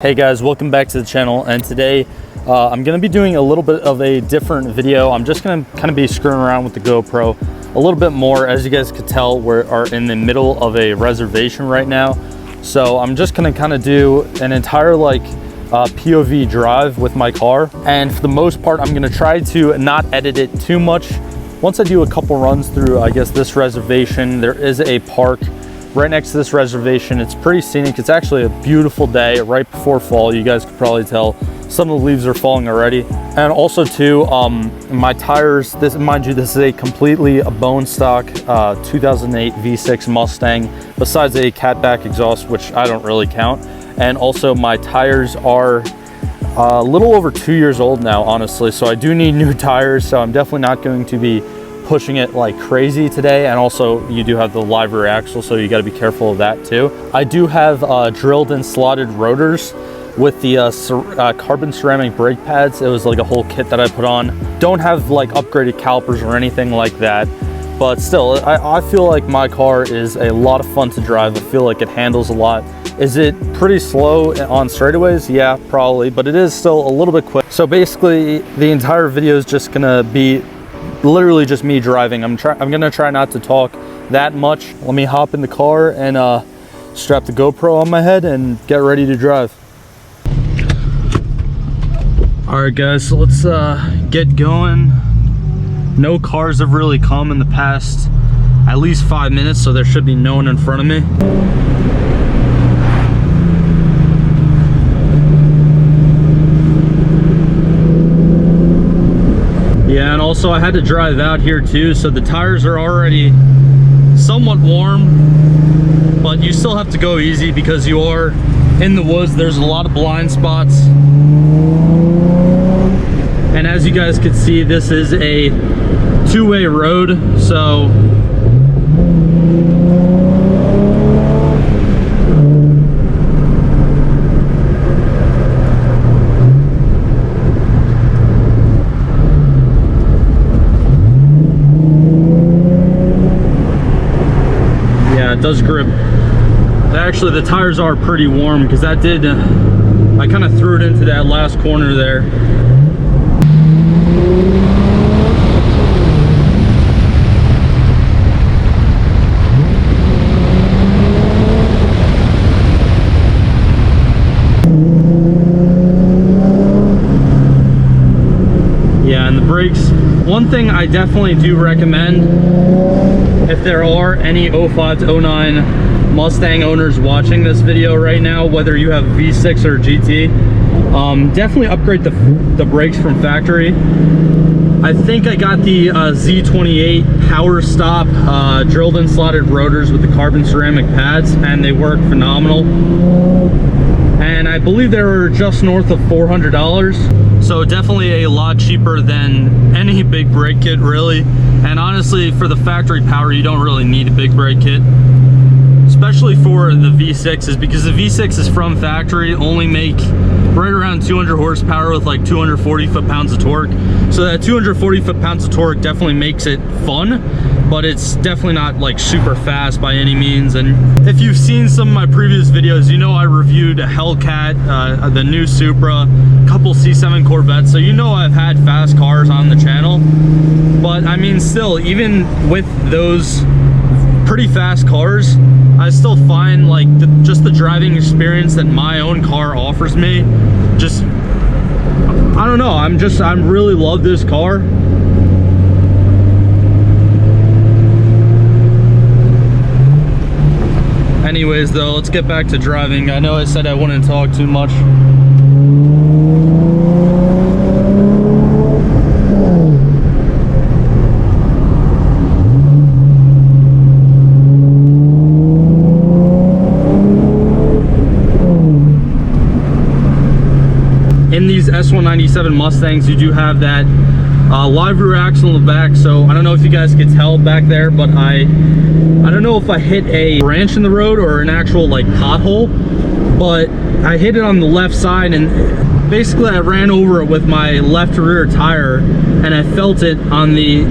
Hey guys, welcome back to the channel, and today I'm going to be doing a little bit of a different video. I'm just going to kind of be screwing around with the GoPro a little bit more. As you guys could tell, we are in the middle of a reservation right now, so I'm just going to kind of do an entire POV drive with my car, and for the most part I'm going to try to not edit it too much. Once I do a couple runs through, I guess, this reservation, there is a park right next to this reservation. It's pretty scenic. It's actually a beautiful day right before fall. You guys could probably tell some of the leaves are falling already. And also too, my tires, mind you, this is a completely bone stock 2008 V6 Mustang, besides a catback exhaust, which I don't really count. And also my tires are a little over 2 years old now, honestly, so I do need new tires. So I'm definitely not going to be pushing it like crazy today. And also you do have the live rear axle, so you got to be careful of that too. I do have drilled and slotted rotors with the carbon ceramic brake pads. It was like a whole kit that I put on. Don't have like upgraded calipers or anything like that, but still I feel like my car is a lot of fun to drive. I feel like it handles a lot. Is it pretty slow on straightaways? Yeah, probably, but it is still a little bit quick. So basically the entire video is just gonna be literally just me driving. I'm gonna try not to talk that much. Let me hop in the car and strap the GoPro on my head and get ready to drive. All right guys, so let's get going. No cars have really come in the past at least 5 minutes, so there should be no one in front of me. Yeah, and also I had to drive out here too, so the tires are already somewhat warm, but you still have to go easy because you are in the woods. There's a lot of blind spots. And as you guys can see, this is a two-way road, so it does grip. Actually, the tires are pretty warm because that did, I kind of threw it into that last corner there. Yeah, and the brakes, one thing I definitely do recommend, if there are any 05 to 09 Mustang owners watching this video right now, whether you have V6 or GT, definitely upgrade the brakes from factory. I think I got the Z28 Power Stop drilled and slotted rotors with the carbon ceramic pads, and they work phenomenal. And I believe they were just north of $400. So definitely a lot cheaper than any big brake kit, really. And honestly, for the factory power, you don't really need a big brake kit, especially for the V6s, because the V6s from factory only make right around 200 horsepower with like 240 foot-pounds of torque. So that 240 foot-pounds of torque definitely makes it fun, but it's definitely not like super fast by any means. And if you've seen some of my previous videos, you know I reviewed a Hellcat, the new Supra, a couple C7 Corvettes, so you know I've had fast cars on the channel. But I mean, still, even with those pretty fast cars, I still find like just the driving experience that my own car offers me, just, I don't know, I really love this car. Anyways though, let's get back to driving. I know I said I wouldn't talk too much. In these S197 Mustangs, you do have that live rear axle in the back. So I don't know if you guys could tell back there, but I don't know if I hit a branch in the road or an actual like pothole, but I hit it on the left side, and basically I ran over it with my left rear tire, and I felt it on the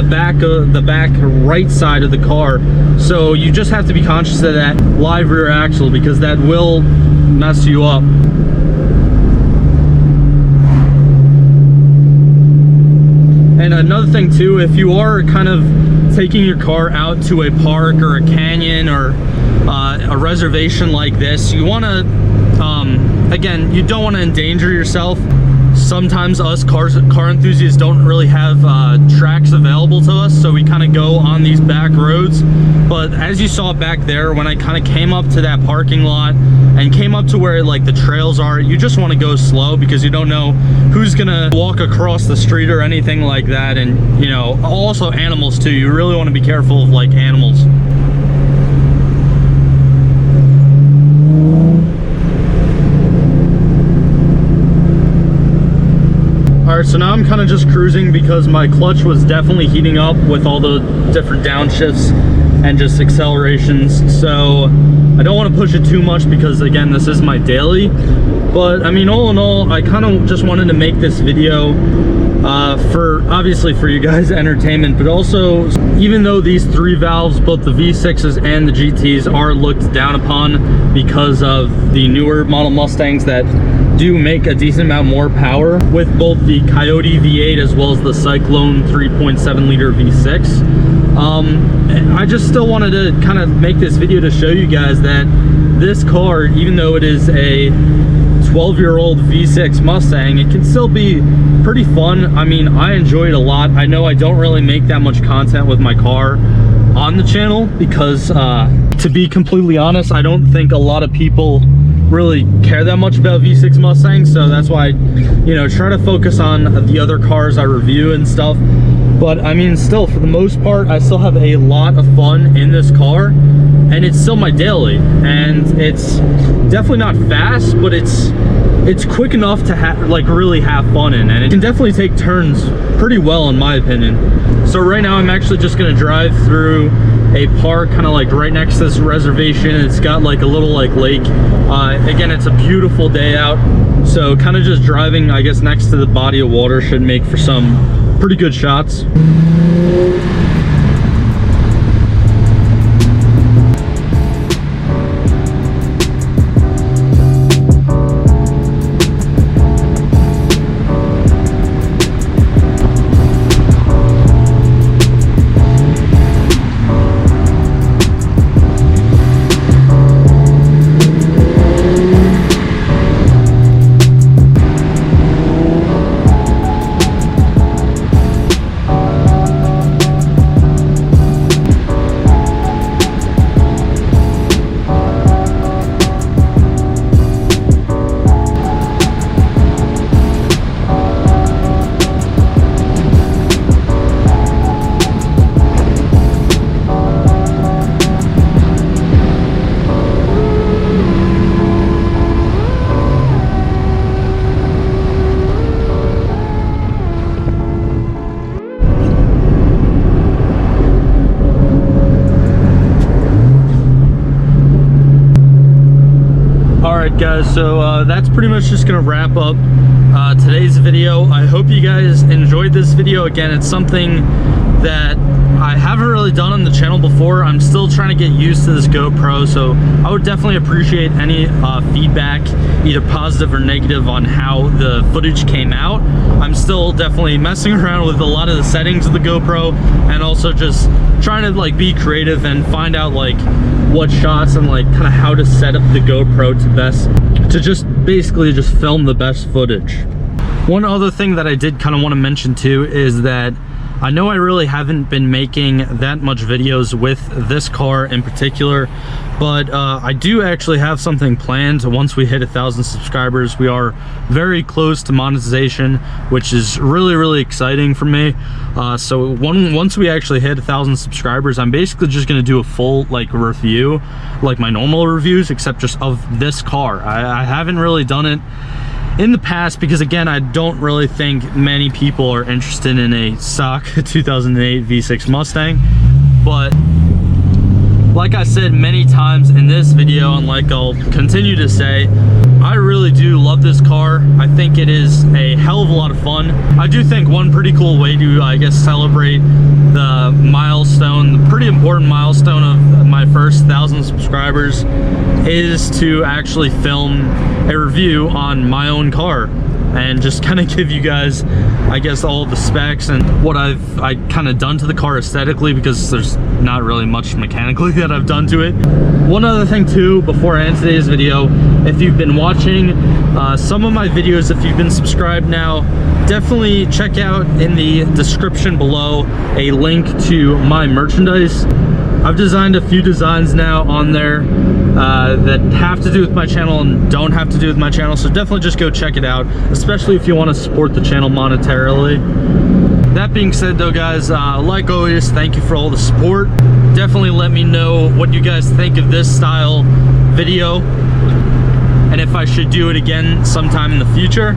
back right side of the car. So you just have to be conscious of that live rear axle, because that will mess you up. And another thing too, if you are kind of taking your car out to a park or a canyon or a reservation like this, you want to, again, you don't want to endanger yourself. Sometimes us car enthusiasts don't really have tracks available to us, so we kind of go on these back roads. But as you saw back there, when I kind of came up to that parking lot and came up to where like the trails are, you just want to go slow because you don't know who's gonna walk across the street or anything like that. And you know, also animals too, you really want to be careful of like animals. Alright, so now I'm kind of just cruising because my clutch was definitely heating up with all the different downshifts and just accelerations. So I don't want to push it too much because again, this is my daily. But I mean, all in all, I kind of just wanted to make this video for obviously for you guys entertainment, but also even though these 3 valves, both the V6s and the GTs, are looked down upon because of the newer model Mustangs that do make a decent amount more power with both the Coyote V8 as well as the Cyclone 3.7 liter V6. I just still wanted to kind of make this video to show you guys that this car, even though it is a 12-year-old V6 Mustang, it can still be pretty fun. I mean, I enjoy it a lot. I know I don't really make that much content with my car on the channel because to be completely honest, I don't think a lot of people really care that much about V6 Mustangs, so that's why, you know, try to focus on the other cars I review and stuff. But I mean, still, for the most part, I still have a lot of fun in this car, and it's still my daily, and it's definitely not fast, but it's quick enough to like really have fun in, and it can definitely take turns pretty well in my opinion. So right now I'm actually just gonna drive through a park kind of like right next to this reservation. It's got like a little like lake. Again, it's a beautiful day out, so kind of just driving, I guess, next to the body of water should make for some pretty good shots. Alright guys, so that's pretty much just gonna wrap up today's video. I hope you guys enjoyed this video. Again, it's something that I haven't really done on the channel before. I'm still trying to get used to this GoPro, so I would definitely appreciate any feedback, either positive or negative, on how the footage came out. I'm still definitely messing around with a lot of the settings of the GoPro, and also just trying to like be creative and find out like what shots and like kind of how to set up the GoPro to just basically just film the best footage. One other thing that I did kind of want to mention too is that I know I really haven't been making that much videos with this car in particular, but I do actually have something planned. Once we hit 1,000 subscribers, we are very close to monetization, which is really exciting for me. So once we actually hit 1,000 subscribers, I'm basically just going to do a full like review, like my normal reviews, except just of this car. I haven't really done it in the past because, again, I don't really think many people are interested in a stock 2008 V6 Mustang. But like I said many times in this video, and like I'll continue to say, I really do love this car. I think it is a hell of a lot of fun. I do think one pretty cool way to, I guess, celebrate the milestone, the pretty important milestone of my first 1,000 subscribers is to actually film a review on my own car and just kind of give you guys, I guess, all the specs and what I kind of done to the car aesthetically, because there's not really much mechanically that I've done to it. One other thing too, before I end today's video, if you've been watching some of my videos, if you've been subscribed now, definitely check out in the description below a link to my merchandise. I've designed a few designs now on there that have to do with my channel and don't have to do with my channel, so definitely just go check it out, especially if you want to support the channel monetarily. That being said though, guys, like always, thank you for all the support. Definitely let me know what you guys think of this style video and if I should do it again sometime in the future.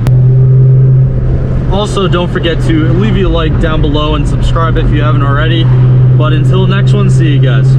Also, don't forget to leave a like down below and subscribe if you haven't already. But until next one, see you guys.